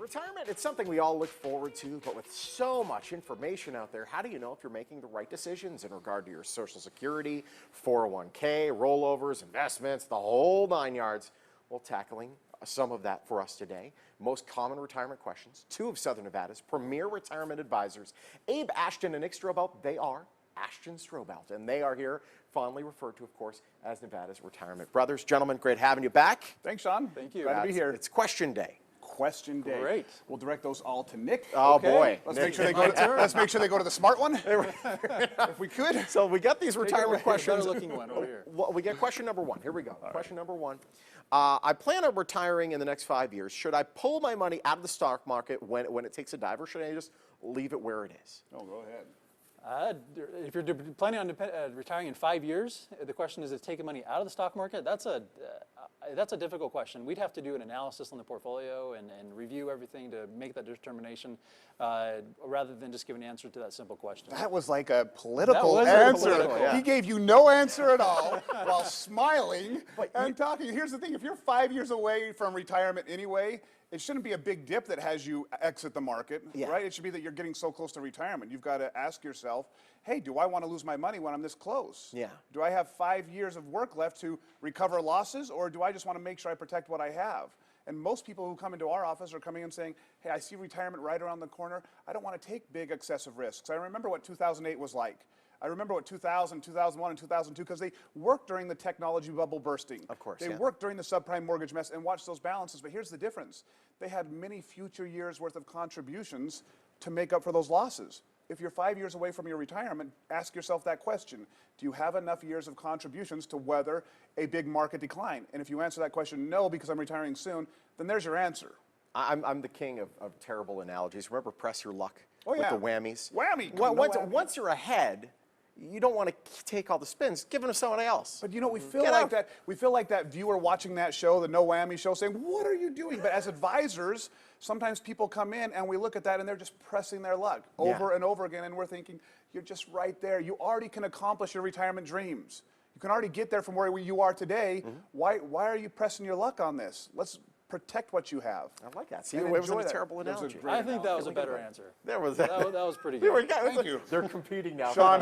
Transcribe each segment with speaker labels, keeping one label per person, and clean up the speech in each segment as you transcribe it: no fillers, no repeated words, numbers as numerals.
Speaker 1: Retirement, it's something we all look forward to, but with so much information out there, how do you know if you're making the right decisions in regard to your Social Security, 401k, rollovers, investments, the whole 9 yards? Well, tackling some of that for us today. Most common retirement questions, two of Southern Nevada's premier retirement advisors, Abe Ashton and Nick Strobelt. They are Ashton Strobelt, and they are here, fondly referred to, of course, as Nevada's Retirement Brothers. Gentlemen, great having you back.
Speaker 2: Thanks, Sean.
Speaker 3: Thank you.
Speaker 2: Glad to be here.
Speaker 1: It's question day.
Speaker 2: Question day.
Speaker 3: Great.
Speaker 2: We'll direct those all to Nick.
Speaker 1: Oh,
Speaker 3: Okay.
Speaker 1: boy.
Speaker 2: Let's make sure they go. Let's make sure they go to the smart one, if we could.
Speaker 1: So we got these retirement questions.
Speaker 3: Better looking one over here.
Speaker 1: Well, we get question number one. Here we go. Question number one. I plan on retiring in the next 5 years. Should I pull my money out of the stock market when it takes a dive, or should I just leave it where it is?
Speaker 2: Oh, go ahead.
Speaker 3: If you're planning on retiring in 5 years, the question is taking money out of the stock market. That's a difficult question. We'd have to do an analysis on the portfolio and review everything to make that determination, rather than just give an answer to that simple question.
Speaker 2: That was like a political
Speaker 3: That was
Speaker 2: answer.
Speaker 3: political, yeah.
Speaker 2: He gave you no answer at all while smiling and talking. Here's the thing: if you're 5 years away from retirement anyway, it shouldn't be a big dip that has you exit the market, right? It should be that you're getting so close to retirement. You've got to ask yourself, hey, do I want to lose my money when I'm this close?
Speaker 1: Yeah.
Speaker 2: Do I have 5 years of work left to recover losses, or do I just want to make sure I protect what I have? And most people who come into our office are coming in saying, hey, I see retirement right around the corner. I don't want to take big excessive risks. I remember what 2008 was like. I remember what 2000, 2001, and 2002, because they worked during the technology bubble bursting.
Speaker 1: Of course,
Speaker 2: They worked during the subprime mortgage mess and watched those balances. But here's the difference. They had many future years' worth of contributions to make up for those losses. If you're 5 years away from your retirement, ask yourself that question. Do you have enough years of contributions to weather a big market decline? And if you answer that question, no, because I'm retiring soon, then there's your answer.
Speaker 1: I'm the king of terrible analogies. Remember Press Your Luck with
Speaker 2: yeah.
Speaker 1: the whammies?
Speaker 2: Whammy.
Speaker 1: Once you're ahead, you don't want to take all the spins. Give them to somebody else.
Speaker 2: But you know, we feel like that. We feel like that viewer watching that show, the No Whammy show, saying, "What are you doing?" But as advisors, sometimes people come in and we look at that and they're just pressing their luck over and over again, and we're thinking, "You're just right there. You already can accomplish your retirement dreams. You can already get there from where you are today. Why are you pressing your luck on this? Let's protect what you have."
Speaker 1: I like that. See,
Speaker 2: And
Speaker 1: it wasn't a
Speaker 2: enjoy
Speaker 1: terrible
Speaker 2: that. It was a
Speaker 1: analogy.
Speaker 2: great
Speaker 3: I think that was a better answer.
Speaker 1: There was
Speaker 3: That was pretty good.
Speaker 2: Thank you.
Speaker 1: They're competing now.
Speaker 2: Sean,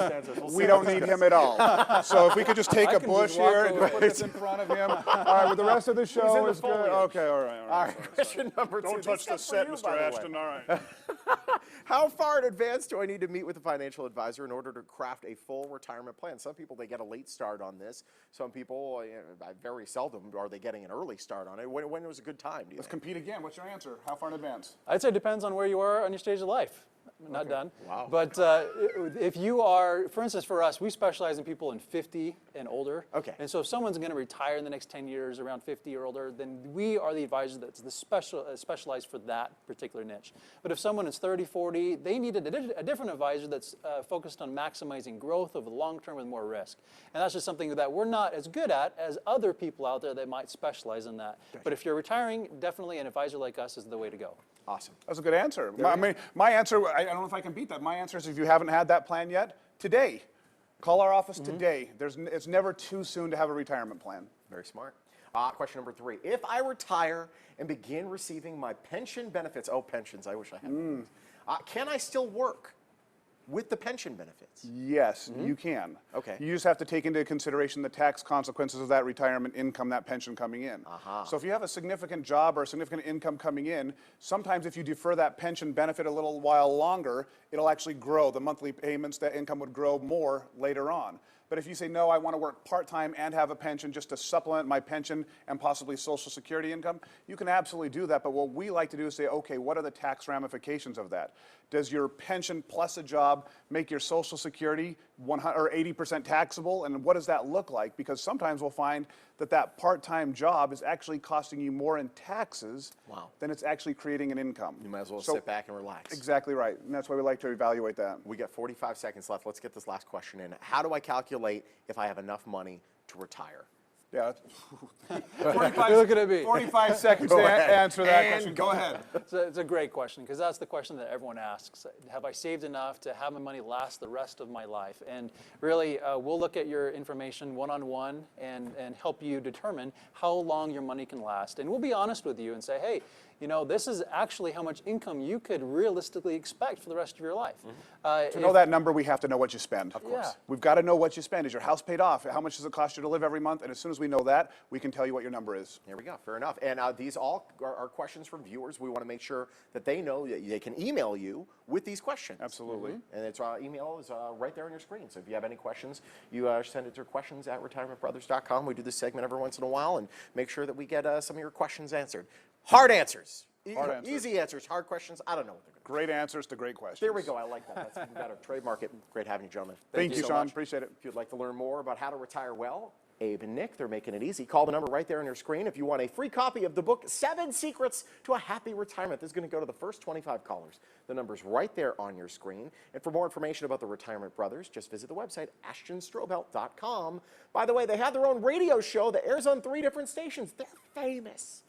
Speaker 2: we don't need him at all. So if we could just take
Speaker 3: I
Speaker 2: a
Speaker 3: can
Speaker 2: bush
Speaker 3: just walk
Speaker 2: here and
Speaker 3: over.
Speaker 2: put this in front of him. All right, with the rest of the show
Speaker 1: the
Speaker 2: is good.
Speaker 1: foliage.
Speaker 2: Okay, all right.
Speaker 1: All right, question number two.
Speaker 2: Don't touch the
Speaker 1: This is for
Speaker 2: set,
Speaker 1: you,
Speaker 2: Mr.
Speaker 1: by the way.
Speaker 2: Ashton. All right.
Speaker 1: How far in advance do I need to meet with a financial advisor in order to craft a full retirement plan? Some people, they get a late start on this. Some people, very seldom are they getting an early start on it. When was a good time, do you
Speaker 2: Let's
Speaker 1: think?
Speaker 2: compete again. What's your answer? How far in advance?
Speaker 3: I'd say it depends on where you are on your stage of life. Not done.
Speaker 1: Wow.
Speaker 3: But if you are, for instance, for us, we specialize in people in 50 and older.
Speaker 1: Okay.
Speaker 3: And so if someone's going to retire in the next 10 years around 50 or older, then we are the advisor that's specialized for that particular niche. But if someone is 30, 40, they need a different advisor that's focused on maximizing growth over the long term with more risk. And that's just something that we're not as good at as other people out there that might specialize in that.
Speaker 1: Gotcha.
Speaker 3: But if you're retiring, definitely an advisor like us is the way to go.
Speaker 1: Awesome.
Speaker 2: That's a good answer. My answer, I don't know if I can beat that. My answer is if you haven't had that plan yet, today. Call our office today. It's never too soon to have a retirement plan.
Speaker 1: Very smart. Question number three. If I retire and begin receiving my pension benefits, pensions, I wish I had those. Can I still work with the pension benefits?
Speaker 2: Yes, you can.
Speaker 1: Okay.
Speaker 2: You just have to take into consideration the tax consequences of that retirement income, that pension coming in. So if you have a significant job or a significant income coming in, sometimes if you defer that pension benefit a little while longer, it'll actually grow. The monthly payments, that income would grow more later on. But if you say, no, I want to work part-time and have a pension just to supplement my pension and possibly Social Security income, you can absolutely do that. But what we like to do is say, okay, what are the tax ramifications of that? Does your pension plus a job make your Social Security 100 or 80% taxable? And what does that look like? Because sometimes we'll find that that part-time job is actually costing you more in taxes than it's actually creating an income.
Speaker 1: You might as well sit back and relax.
Speaker 2: Exactly right. And that's why we like to evaluate that.
Speaker 1: We got 45 seconds left. Let's get this last question in. How do I calculate if I have enough money to retire?
Speaker 2: Yeah.
Speaker 3: 45, look at me.
Speaker 2: 45 seconds to answer that question. Go ahead.
Speaker 3: It's a great question, because that's the question that everyone asks. Have I saved enough to have my money last the rest of my life? And really, we'll look at your information one-on-one and help you determine how long your money can last. And we'll be honest with you and say, hey, you know, this is actually how much income you could realistically expect for the rest of your life.
Speaker 2: To know that number, we have to know what you spend. Of
Speaker 3: course. Yeah.
Speaker 2: We've got to know what you spend. Is your house paid off? How much does it cost you to live every month? And as soon as we know that, we can tell you what your number is.
Speaker 1: There we go. Fair enough. And these all are questions from viewers. We want to make sure that they know that they can email you with these questions.
Speaker 2: Absolutely.
Speaker 1: And it's email is right there on your screen. So if you have any questions, you send it to questions@retirementbrothers.com. We do this segment every once in a while and make sure that we get some of your questions answered. Hard answers. Easy answers. Hard questions. I don't know what they're going to be.
Speaker 2: Great answers to great questions.
Speaker 1: There we go. I like that. That's even better. Trademark it. Great having you, gentlemen.
Speaker 2: Thank you,
Speaker 1: so
Speaker 2: Sean.
Speaker 1: much.
Speaker 2: Appreciate it.
Speaker 1: If you'd like to learn more about how to retire well, Abe and Nick, they're making it easy. Call the number right there on your screen. If you want a free copy of the book, 7 Secrets to a Happy Retirement, this is going to go to the first 25 callers. The number's right there on your screen. And for more information about the Retirement Brothers, just visit the website, ashtonstrobel.com. By the way, they have their own radio show that airs on 3 different stations. They're famous.